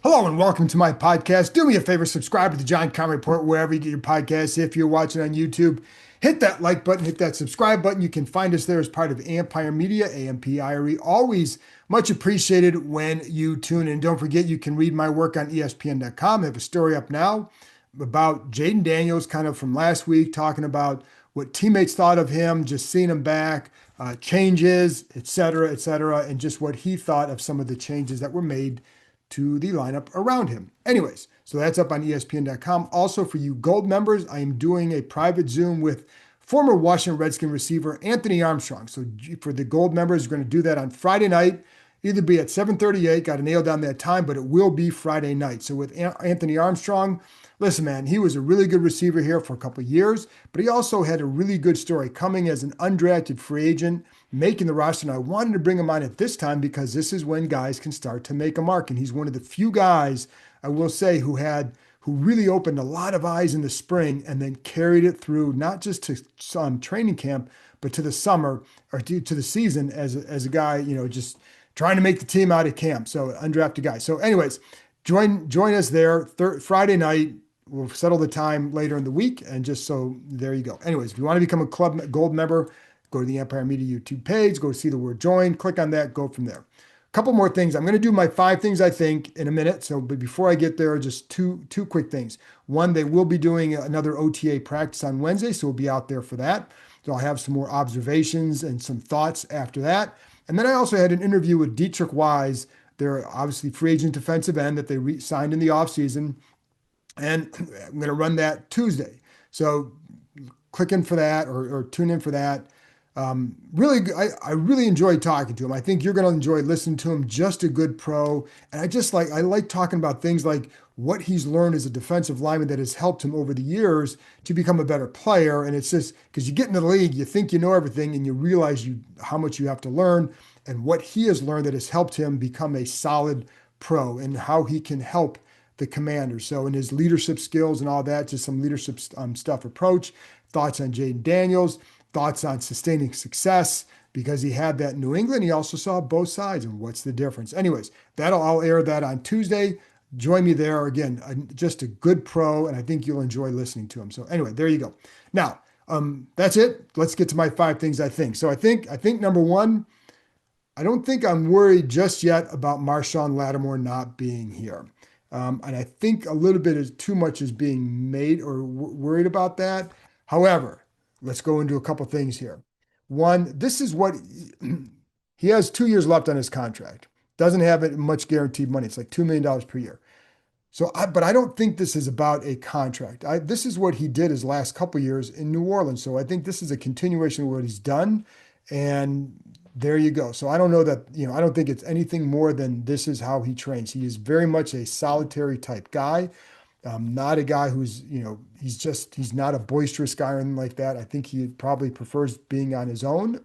Hello and welcome to my podcast. Do me a favor, subscribe to the John Keim Report wherever you get your podcasts. If you're watching on YouTube, hit that like button, hit that subscribe button. You can find us there as part of Ampire Media, Ampire. Always much appreciated when you tune in. Don't forget, you can read my work on ESPN.com. I have a story up now about Jayden Daniels, kind of from last week, talking about what teammates thought of him, just seeing him back, changes, et cetera, and just what he thought of some of the changes that were made to the lineup around him. Anyways, so that's up on ESPN.com. Also, for you Gold members, I am doing a private Zoom with former Washington Redskin receiver Anthony Armstrong. So for the Gold members, we're going to do that on Friday night, either be at 7:38. Got to nail down that time, but it will be Friday night. So with Anthony Armstrong, listen, man, he was a really good receiver here for a couple of years, but he also had a really good story coming as an undrafted free agent, making the roster. And I wanted to bring him on at this time because this is when guys can start to make a mark. And he's one of the few guys, I will say, who really opened a lot of eyes in the spring and then carried it through, not just to some training camp, but to the summer or to the season as a guy, just trying to make the team out of camp. So undrafted guy. So anyways, join us there Friday night. We'll settle the time later in the week. And just so there you go. Anyways, if you want to become a club gold member, go to the Empire Media YouTube page, go see the word join, click on that, go from there. A couple more things. I'm going to do my 5 things I think in a minute. So, but before I get there, just two quick things. One, they will be doing another OTA practice on Wednesday, so we'll be out there for that. So I'll have some more observations and some thoughts after that. And then I also had an interview with Dietrich Wise. They're obviously free agent defensive end that they signed in the offseason. And I'm going to run that Tuesday. So click in for that or tune in for that. I really enjoyed talking to him. I think you're going to enjoy listening to him. Just a good pro. And I like talking about things like what he's learned as a defensive lineman that has helped him over the years to become a better player. And it's just because you get into the league, you think you know everything and you realize how much you have to learn and what he has learned that has helped him become a solid pro and how he can help the Commanders. So in his leadership skills and all that, just some leadership stuff approach, thoughts on Jayden Daniels, thoughts on sustaining success because he had that in New England. He also saw both sides and what's the difference. Anyways, I'll air that on Tuesday. Join me there. Again, just a good pro, and I think you'll enjoy listening to him. So anyway, there you go. Now, that's it. Let's get to my 5 things I think. So I think number one, I don't think I'm worried just yet about Marshon Lattimore not being here. And I think a little bit is too much is being made or worried about that. However, let's go into a couple things here. One, this is what he has 2 years left on his contract. Doesn't have much guaranteed money. It's like $2 million per year. But I don't think this is about a contract. This is what he did his last couple years in New Orleans. So I think this is a continuation of what he's done. And there you go. So I don't know that, I don't think it's anything more than this is how he trains. He is very much a solitary type guy. Not a guy who's, he's not a boisterous guy or anything like that. I think he probably prefers being on his own,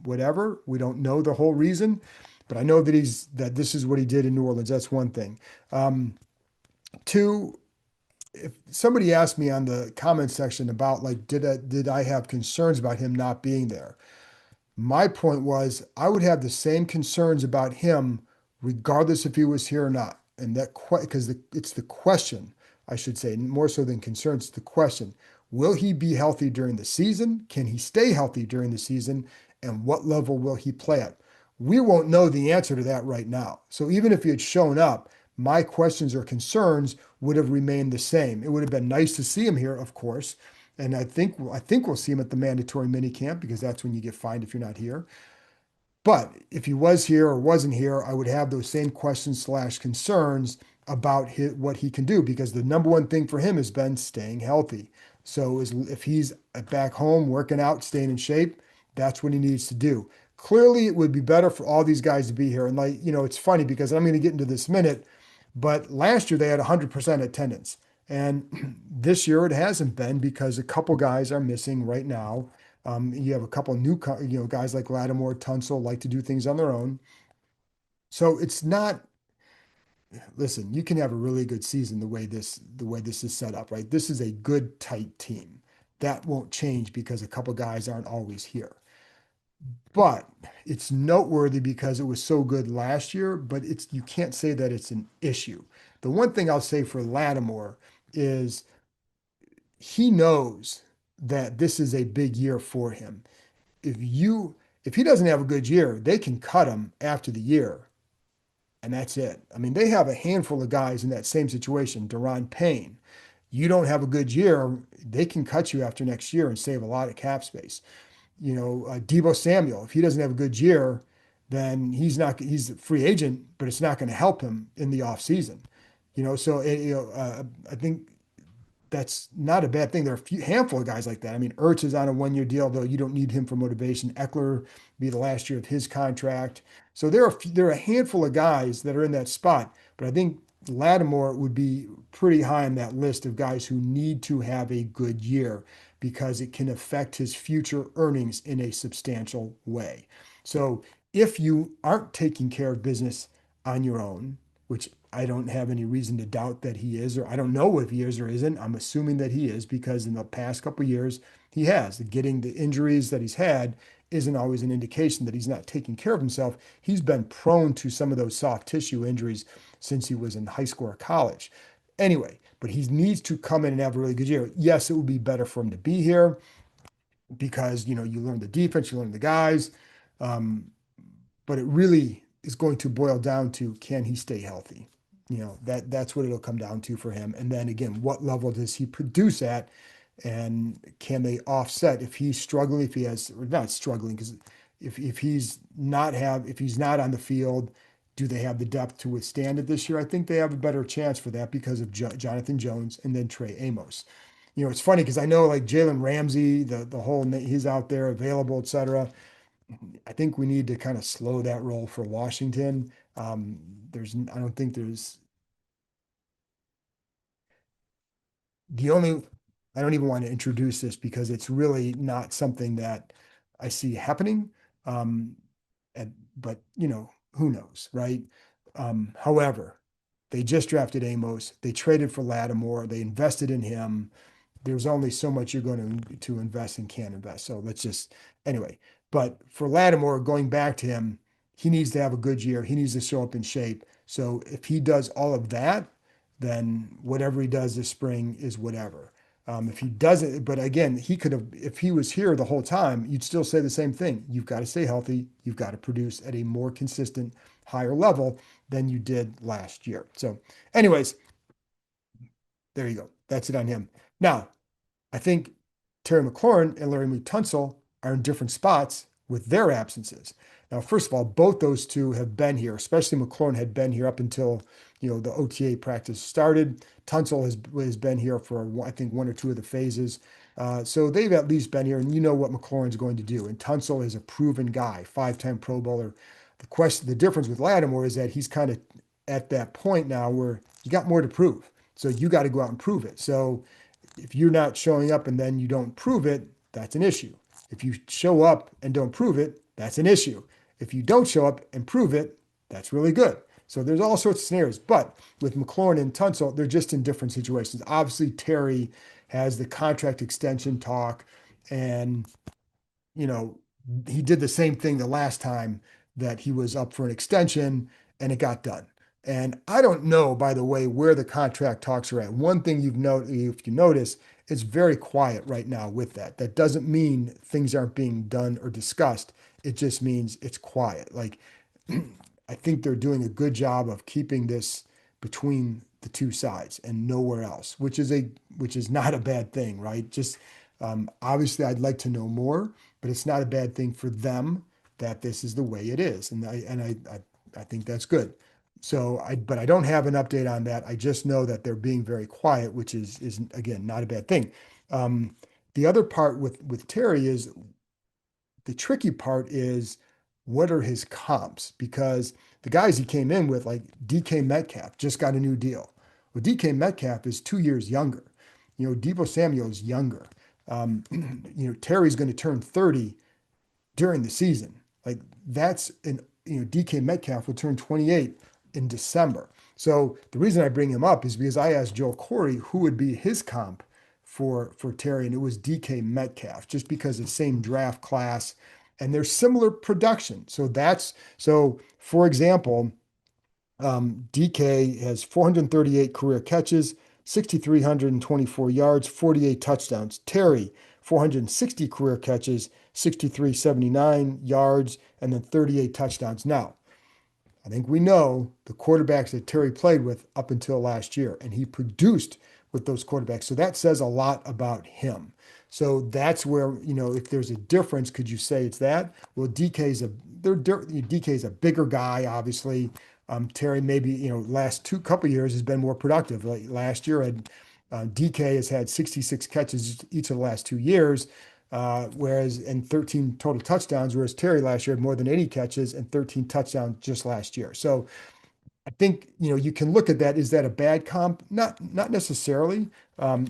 whatever. We don't know the whole reason, but I know that this is what he did in New Orleans. That's one thing. Two, if somebody asked me on the comment section about did I have concerns about him not being there? My point was I would have the same concerns about him regardless if he was here or not. And because it's the question, I should say, more so than concerns, it's the question. Will he be healthy during the season? Can he stay healthy during the season? And what level will he play at? We won't know the answer to that right now. So even if he had shown up, my questions or concerns would have remained the same. It would have been nice to see him here, of course. And I think we'll see him at the mandatory minicamp because that's when you get fined if you're not here. But if he was here or wasn't here, I would have those same questions / concerns about what he can do because the number one thing for him has been staying healthy. So if he's back home working out, staying in shape, that's what he needs to do. Clearly, it would be better for all these guys to be here. And it's funny because I'm going to get into this minute, but last year they had 100% attendance. And this year it hasn't been because a couple guys are missing right now. You have a couple new, guys like Lattimore, Tunsil like to do things on their own. So it's not. Listen, you can have a really good season the way this is set up, right? This is a good tight team. That won't change because a couple guys aren't always here. But it's noteworthy because it was so good last year, but it's you can't say that it's an issue. The one thing I'll say for Lattimore is he knows that this is a big year for him. If you if he doesn't have a good year, they can cut him after the year, and that's it. I mean, they have a handful of guys in that same situation. Deron Payne, you don't have a good year, they can cut you after next year and save a lot of cap space. Debo Samuel, if he doesn't have a good year, then he's a free agent, but it's not going to help him in the offseason. I think that's not a bad thing. There are a handful of guys like that. I mean, Ertz is on a 1 year deal, though you don't need him for motivation. Eckler be the last year of his contract. So there are a handful of guys that are in that spot, but I think Lattimore would be pretty high on that list of guys who need to have a good year because it can affect his future earnings in a substantial way. So if you aren't taking care of business on your own, which I don't have any reason to doubt that he is, or I don't know if he is or isn't. I'm assuming that he is because in the past couple of years he has. Getting the injuries that he's had isn't always an indication that he's not taking care of himself. He's been prone to some of those soft tissue injuries since he was in high school or college. Anyway, but he needs to come in and have a really good year. Yes, it would be better for him to be here because you learn the defense, you learn the guys. Um, but it really is going to boil down to can he stay healthy? That's what it'll come down to for him. And then again, what level does he produce at? And can they offset if he's struggling, if he has, or not struggling, because if he's not on the field, do they have the depth to withstand it this year? I think they have a better chance for that because of Jonathan Jones and then Trey Amos. It's funny because I know like Jalen Ramsey, the whole he's out there available, et cetera. I think we need to kind of slow that roll for Washington. I don't think there's the only, I don't even want to introduce this because it's really not something that I see happening. Um, but who knows, right? However, they just drafted Amos. They traded for Lattimore. They invested in him. There's only so much you're going to invest and can't invest. So let's just anyway. But for Lattimore, going back to him, he needs to have a good year. He needs to show up in shape. So if he does all of that, then whatever he does this spring is whatever. If he doesn't, but again, he could have, if he was here the whole time, you'd still say the same thing. You've got to stay healthy. You've got to produce at a more consistent, higher level than you did last year. So, anyways, there you go. That's it on him. Now, I think Terry McLaurin and Larry Tunsil are in different spots with their absences. Now, first of all, both those two have been here, especially McLaurin had been here up until the OTA practice started. Tunsil has been here for I think one or two of the phases. So they've at least been here, and you know what McLaurin's going to do. And Tunsil is a proven guy, 5-time Pro Bowler. The difference with Lattimore is that he's kind of at that point now where you got more to prove. So you got to go out and prove it. So if you're not showing up and then you don't prove it, that's an issue. If you show up and don't prove it, that's an issue. If you don't show up and prove it, that's really good. So there's all sorts of scenarios. But with McLaurin and Tunsil, they're just in different situations. Obviously, Terry has the contract extension talk, and he did the same thing the last time that he was up for an extension, and it got done. And I don't know, by the way, where the contract talks are at. One thing if you notice, it's very quiet right now with that. That doesn't mean things aren't being done or discussed. It just means it's quiet. Like, I think they're doing a good job of keeping this between the two sides and nowhere else, which is not a bad thing, right? Just obviously, I'd like to know more, but it's not a bad thing for them that this is the way it is, and I think that's good. But I don't have an update on that. I just know that they're being very quiet, which is again not a bad thing. The other part with Terry is the tricky part is what are his comps? Because the guys he came in with, like DK Metcalf, just got a new deal. Well, DK Metcalf is 2 years younger. Debo Samuel is younger. Terry's going to turn 30 during the season. Like DK Metcalf will turn 28 in December. So the reason I bring him up is because I asked Joe Corey who would be his comp for Terry, and it was DK Metcalf, just because the same draft class. and they're similar production. So for example, DK has 438 career catches, 6,324 yards, 48 touchdowns. Terry, 460 career catches, 6,379 yards, and then 38 touchdowns. Now, I think we know the quarterbacks that Terry played with up until last year, and he produced with those quarterbacks. So that says a lot about him. So that's where, if there's a difference, could you say it's that? Well, DK's a bigger guy, obviously. Terry maybe, last two couple years has been more productive. Like last year, DK has had 66 catches each of the last 2 years. Whereas and 13 total touchdowns, whereas Terry last year had more than 80 catches and 13 touchdowns just last year. So I think, you can look at that. Is that a bad comp? Not necessarily.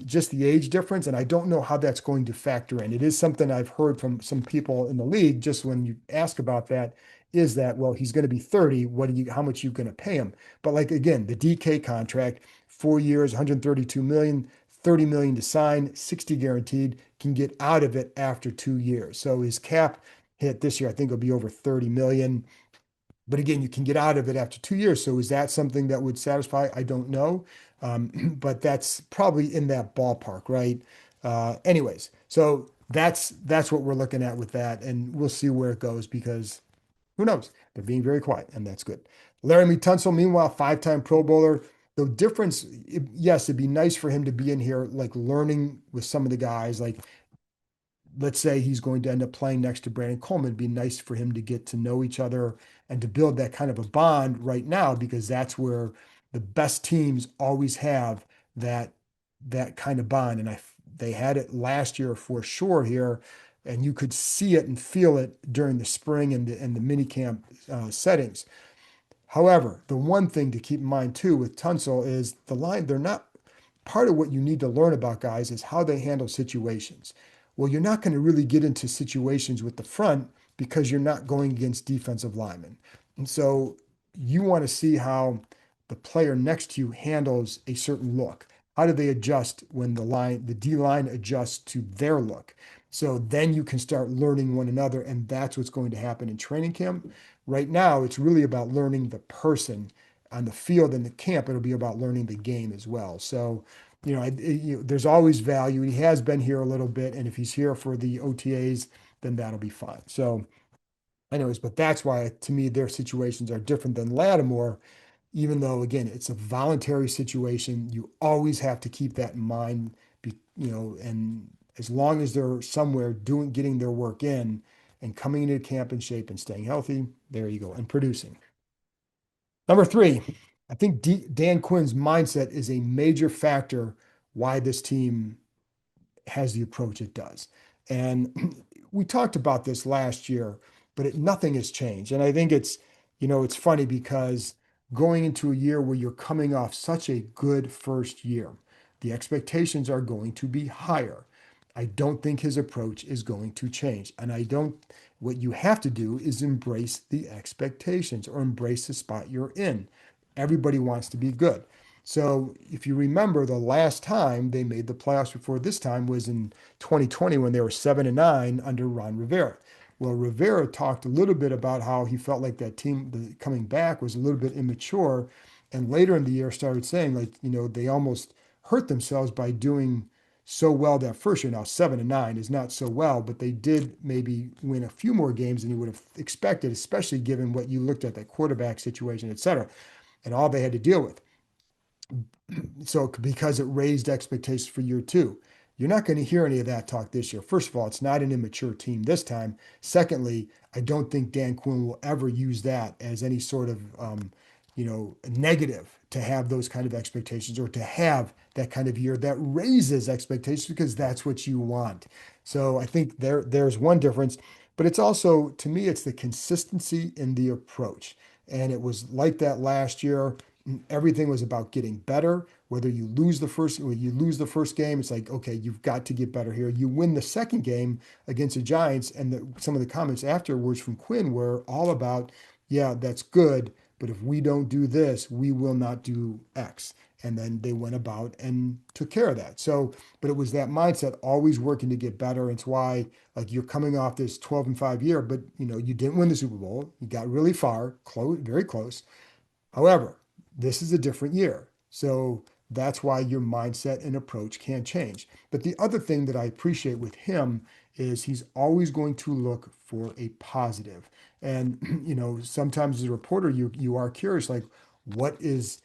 Just the age difference, and I don't know how that's going to factor in. It is something I've heard from some people in the league. Just when you ask about that, is that, well, he's going to be 30. How much are you going to pay him? But like again, the DK contract, 4 years, 132 million, 30 million to sign, 60 guaranteed, can get out of it after 2 years. So his cap hit this year, I think, will be over 30 million. But again, you can get out of it after 2 years. So is that something that would satisfy? I don't know. But that's probably in that ballpark, right? Anyways, so that's what we're looking at with that, and we'll see where it goes because who knows? They're being very quiet, and that's good. Laramie Tunsil, meanwhile, five-time Pro Bowler. The difference, yes, it'd be nice for him to be in here, like learning with some of the guys, like let's say he's going to end up playing next to Brandon Coleman. It'd be nice for him to get to know each other and to build that kind of a bond right now, because that's where the best teams always have that that kind of bond. And they had it last year for sure here, and you could see it and feel it during the spring and the mini camp settings. However, the one thing to keep in mind too with Tunsil is the line. They're not part of what you need to learn about guys is how they handle situations. Well, you're not going to really get into situations with the front because you're not going against defensive linemen. And so you want to see how the player next to you handles a certain look. How do they adjust when the D line adjusts to their look? So then you can start learning one another, and that's what's going to happen in training camp. Right now, it's really about learning the person on the field and the camp. It'll be about learning the game as well. So there's always value. He has been here a little bit, and if he's here for the OTAs, then that'll be fine. So, anyways, but that's why to me their situations are different than Lattimore, even though again it's a voluntary situation. You always have to keep that in mind, and as long as they're somewhere getting their work in and coming into camp in shape and staying healthy, there you go, and producing. Number three, I think Dan Quinn's mindset is a major factor why this team has the approach it does. And we talked about this last year, but nothing has changed. And I think it's funny because going into a year where you're coming off such a good first year, the expectations are going to be higher. I don't think his approach is going to change. And what you have to do is embrace the expectations or embrace the spot you're in. Everybody wants to be good. So if you remember, the last time they made the playoffs before this time was in 2020 when they were 7-9 under Ron Rivera. Well, Rivera talked a little bit about how he felt like that team coming back was a little bit immature, and later in the year started saying like, they almost hurt themselves by doing so well that first year. Now 7-9 is not so well, but they did maybe win a few more games than you would have expected, especially given what you looked at, that quarterback situation, et cetera, and all they had to deal with. So because it raised expectations for year two. You're not going to hear any of that talk this year. First of all, it's not an immature team this time. Secondly, I don't think Dan Quinn will ever use that as any sort of negative to have those kind of expectations or to have that kind of year that raises expectations, because that's what you want. So I think there's one difference, but it's also, to me, it's the consistency in the approach. And it was like that last year. Everything was about getting better. Whether you lose the first game, it's like, okay, you've got to get better here. You win the second game against the Giants, and some of the comments afterwards from Quinn were all about, yeah, that's good, but if we don't do this, we will not do X. And then they went about and took care of that. So, but it was that mindset, always working to get better. It's why, like, you're coming off this 12-5 year, but you didn't win the Super Bowl. You got really far, close, very close. However, this is a different year. So that's why your mindset and approach can change. But the other thing that I appreciate with him is he's always going to look for a positive. And sometimes as a reporter, you are curious, like, what is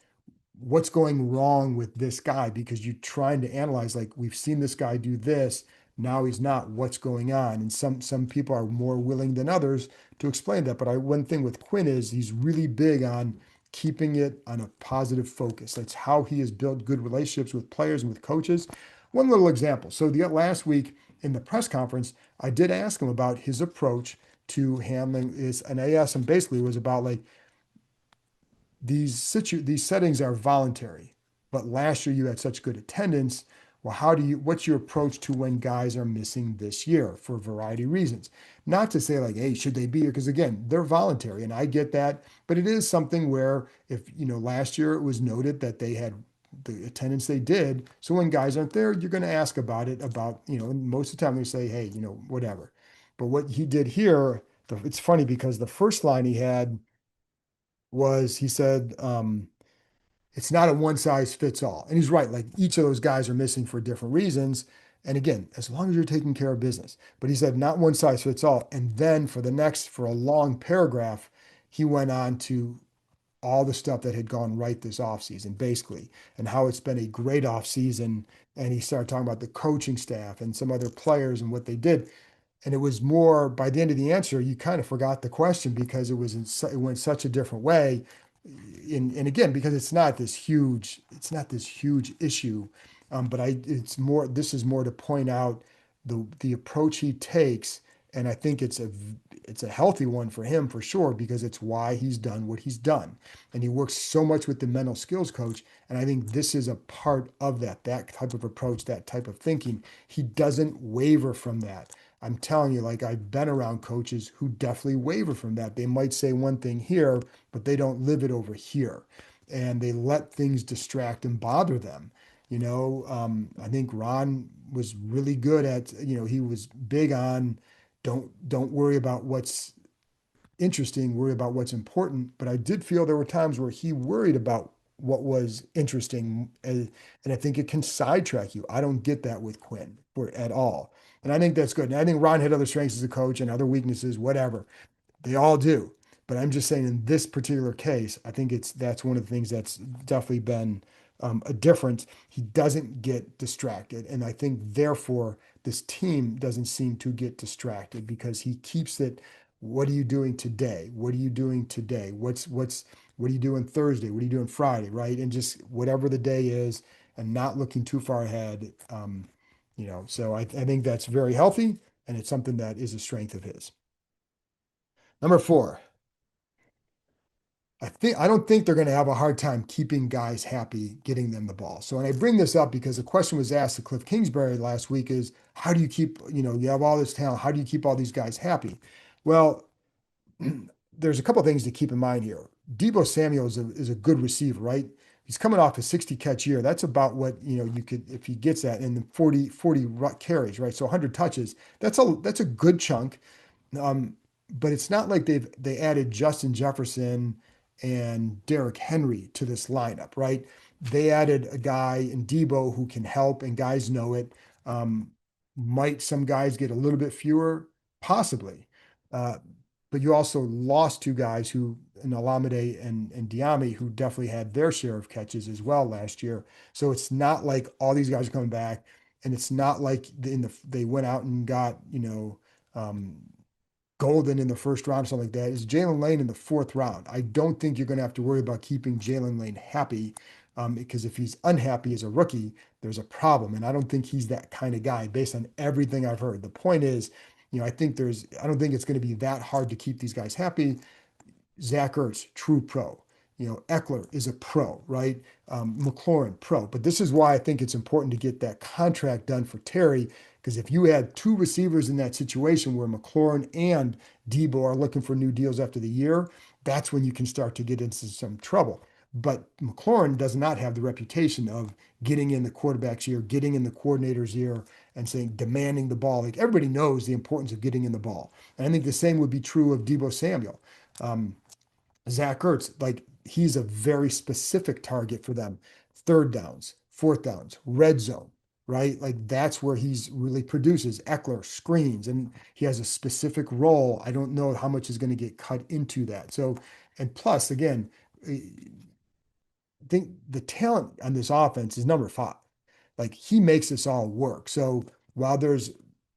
what's going wrong with this guy, because you're trying to analyze, like, we've seen this guy do this, now he's not, what's going on? And some people are more willing than others to explain that. But one thing with Quinn is he's really big on keeping it on a positive focus. That's how he has built good relationships with players and with coaches. One little example. So the last week in the press conference, I did ask him about his approach to handling this, and I asked him, basically, it was about, like, these settings are voluntary, but last year you had such good attendance. Well, what's your approach to when guys are missing this year for a variety of reasons? Not to say, like, hey, should they be here? Because again, they're voluntary, and I get that, but it is something where, if last year it was noted that they had the attendance they did. So when guys aren't there, you're going to ask about it, and most of the time they say, hey, whatever. But what he did here, it's funny because the first line he had was, he said, it's not a one size fits all. And he's right. Like, each of those guys are missing for different reasons. And again, as long as you're taking care of business. But he said, not one size fits all. And then for a long paragraph, he went on to all the stuff that had gone right this offseason, basically, and how it's been a great offseason. And he started talking about the coaching staff and some other players and what they did. And it was more, by the end of the answer, you kind of forgot the question, because it went such a different way. And again, because it's not this huge issue. But this is more to point out the approach he takes. And I think it's a healthy one for him, for sure, because it's why he's done what he's done. And he works so much with the mental skills coach. And I think this is a part of that type of approach, that type of thinking. He doesn't waver from that. I'm telling you, like, I've been around coaches who definitely waver from that. They might say one thing here, but they don't live it over here. And they let things distract and bother them. I think Ron was really good at, he was big on, don't worry about what's interesting, worry about what's important. But I did feel there were times where he worried about what was interesting. And I think it can sidetrack you. I don't get that with Quinn at all. And I think that's good. And I think Ron had other strengths as a coach and other weaknesses, whatever. They all do. But I'm just saying, in this particular case, I think that's one of the things that's definitely been a difference. He doesn't get distracted. And I think, therefore, this team doesn't seem to get distracted, because he keeps it. What are you doing today? What are you doing today? What are you doing Thursday? What are you doing Friday? Right? And just whatever the day is, and not looking too far ahead. So I think that's very healthy, and it's something that is a strength of his. Number four, I don't think they're going to have a hard time keeping guys happy, getting them the ball. So, and I bring this up because the question was asked to Cliff Kingsbury last week is, how do you keep, you have all this talent, how do you keep all these guys happy? Well, there's a couple of things to keep in mind here. Deebo Samuel is a good receiver, right? He's coming off a 60 catch year. That's about what, you could, if he gets that, and then 40 carries, right? So 100 touches. That's a good chunk. But it's not like they added Justin Jefferson and Derrick Henry to this lineup, right? They added a guy in Deebo who can help, and guys know it. Might some guys get a little bit fewer? Possibly. Uh, but you also lost two guys in Olamide and Diami, who definitely had their share of catches as well last year. So it's not like all these guys are coming back, and it's not like they went out and got, um, Golden in the first round, something like that. Is Jalen Lane in the fourth round? I don't think you're going to have to worry about keeping Jalen Lane happy, because if he's unhappy as a rookie, there's a problem. And I don't think he's that kind of guy based on everything I've heard. The point is, I don't think it's going to be that hard to keep these guys happy. Zach Ertz, true pro. Eckler is a pro, right? McLaurin, pro. But this is why I think it's important to get that contract done for Terry, because if you had two receivers in that situation where McLaurin and Deebo are looking for new deals after the year, that's when you can start to get into some trouble. But McLaurin does not have the reputation of getting in the quarterback's ear, getting in the coordinator's ear, and saying, demanding the ball. Like everybody knows the importance of getting in the ball. And I think the same would be true of Deebo Samuel. Um, Zach Ertz, like he's a very specific target for them. Third downs, fourth downs, red zone, right? Like that's where he's really produces. Eckler screens, and he has a specific role. I don't know how much is going to get cut into that. So, and plus, again, I think the talent on this offense is number five. Like he makes this all work. So while there's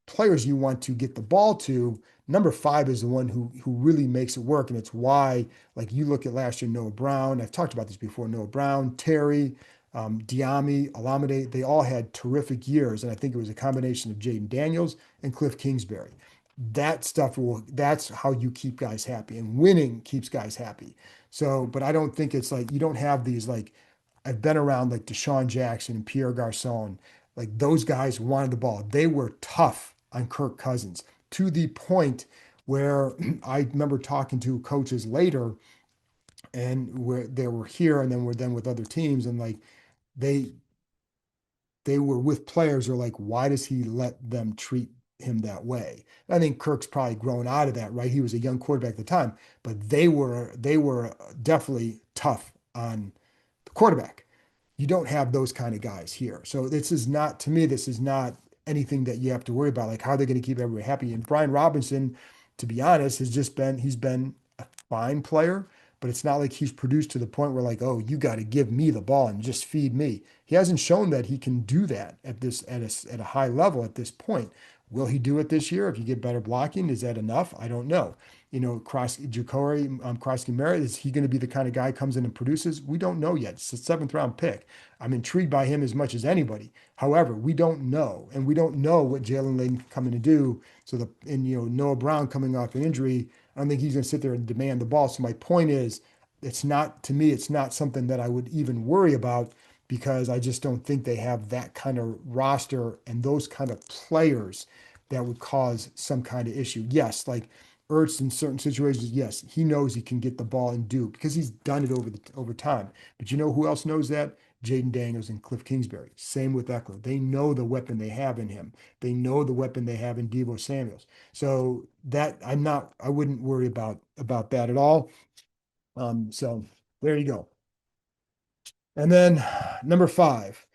players you want to get the ball to, number five is the one who really makes it work. And it's why, like you look at last year, Noah Brown, I've talked about this before, Noah Brown, Terry, Diami, Alameda, they all had terrific years. And I think it was a combination of Jayden Daniels and Cliff Kingsbury. That stuff that's how you keep guys happy. And winning keeps guys happy. So, but I don't think it's like you don't have these like I've been around like Deshaun Jackson and Pierre Garcon. Like those guys wanted the ball. They were tough on Kirk Cousins to the point where I remember talking to coaches later and where they were here and then were then with other teams and like they they were with players who are like, why does he let them treat him that way? And I think Kirk's probably grown out of that, right? He was a young quarterback at the time, but they were definitely tough on the quarterback. You don't have those kind of guys here. So this is not, to me, this is not anything that you have to worry about. Like, how are they going to keep everybody happy? And Brian Robinson, to be honest, he's been a fine player, but it's not like he's produced to the point where like, oh, you got to give me the ball and just feed me. He hasn't shown that he can do that at a high level at this point. Will he do it this year? If you get better blocking, is that enough? I don't know. Jacory Krosky Merritt, is he going to be the kind of guy who comes in and produces? We don't know yet. It's a seventh round pick. I'm intrigued by him as much as anybody. However, we don't know, and we don't know what Jalen Layton can come in and do. So Noah Brown coming off an injury, I don't think he's going to sit there and demand the ball. So my point is, it's not to me, it's not something that I would even worry about because I just don't think they have that kind of roster and those kind of players that would cause some kind of issue. Yes, like Ertz in certain situations, yes, he knows he can get the ball and do because he's done it over time. But you know who else knows that? Jayden Daniels and Cliff Kingsbury. Same with Eckler. They know the weapon they have in him. They know the weapon they have in Deebo Samuels. So that I wouldn't worry about that at all. So there you go. And then number five,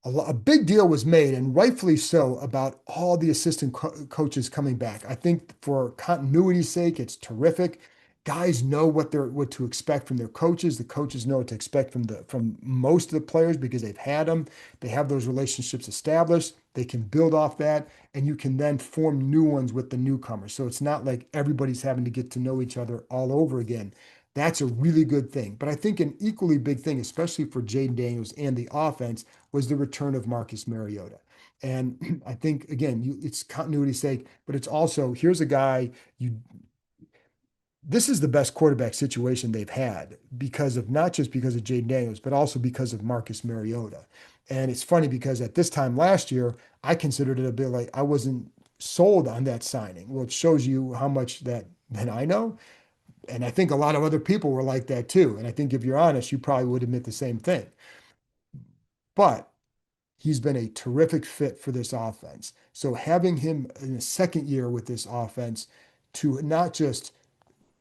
a big deal was made, and rightfully so, about all the assistant coaches coming back. I think for continuity's sake, it's terrific. Guys know what to expect from their coaches. The coaches know what to expect from most of the players because they've had them. They have those relationships established. They can build off that, and you can then form new ones with the newcomers. So it's not like everybody's having to get to know each other all over again. That's a really good thing. But I think an equally big thing, especially for Jayden Daniels and the offense, was the return of Marcus Mariota. And I think again, it's continuity's sake, but it's also here's a guy you. This is the best quarterback situation they've had because of not just because of Jayden Daniels, but also because of Marcus Mariota. And it's funny because at this time last year, I considered it a bit like I wasn't sold on that signing. Well, it shows you how much that I know. And I think a lot of other people were like that too. And I think if you're honest, you probably would admit the same thing. But he's been a terrific fit for this offense. So having him in the second year with this offense to not just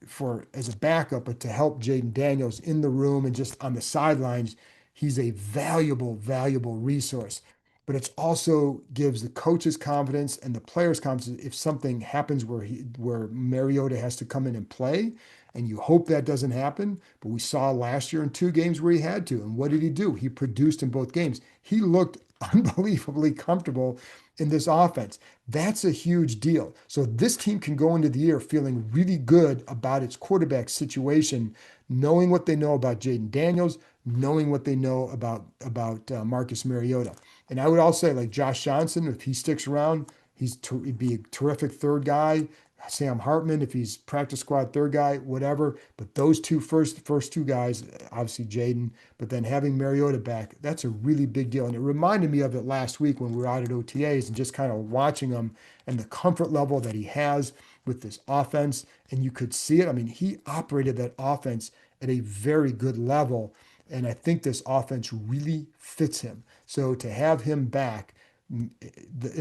for as a backup, but to help Jayden Daniels in the room and just on the sidelines, he's a valuable, valuable resource. But it's also gives the coaches confidence and the players confidence if something happens where Mariota has to come in and play. And you hope that doesn't happen. But we saw last year in two games where he had to. And what did he do? He produced in both games. He looked unbelievably comfortable in this offense. That's a huge deal. So this team can go into the year feeling really good about its quarterback situation, knowing what they know about Jayden Daniels, knowing what they know about Marcus Mariota. And I would also say, like Josh Johnson, if he sticks around, he'd be a terrific third guy. Sam Hartman, if he's practice squad third guy, whatever. But those first two guys, obviously Jayden, but then having Mariota back, that's a really big deal. And it reminded me of it last week when we were out at OTAs and just kind of watching him and the comfort level that he has with this offense. And you could see it. I mean, he operated that offense at a very good level. And I think this offense really fits him. So to have him back, in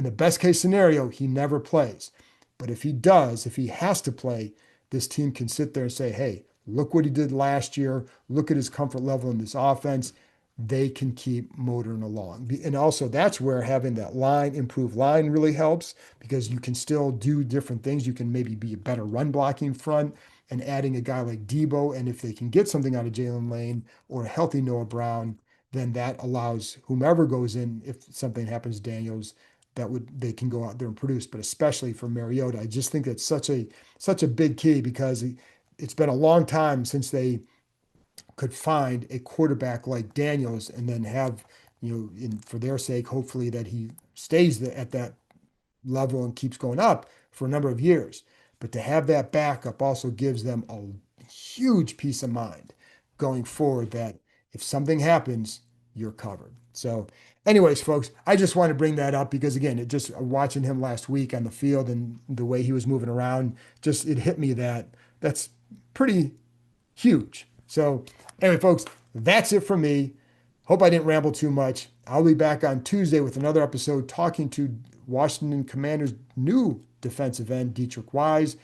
the best case scenario, he never plays. But if he does, if he has to play, this team can sit there and say, hey, look what he did last year. Look at his comfort level in this offense. They can keep motoring along. And also, that's where having that line, improved line, really helps because you can still do different things. You can maybe be a better run blocking front and adding a guy like Debo. And if they can get something out of Jalen Lane or a healthy Noah Brown, then that allows whomever goes in, if something happens, Daniels, they can go out there and produce. But especially for Mariota, I just think that's such a big key because it's been a long time since they could find a quarterback like Daniels and then have, for their sake, hopefully that he stays at that level and keeps going up for a number of years. But to have that backup also gives them a huge peace of mind going forward that if something happens, you're covered. So, anyways, folks, I just want to bring that up because again, it just watching him last week on the field and the way he was moving around, just it hit me that that's pretty huge. So, anyway, folks, that's it from me. Hope I didn't ramble too much. I'll be back on Tuesday with another episode talking to Washington Commanders' new defensive end, Dietrich Wise.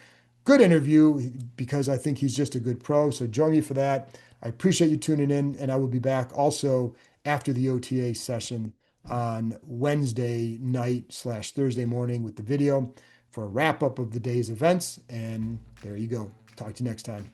Good interview because I think he's just a good pro. So join me for that. I appreciate you tuning in, and I will be back also after the OTA session on Wednesday night / Thursday morning with the video for a wrap up of the day's events. And there you go. Talk to you next time.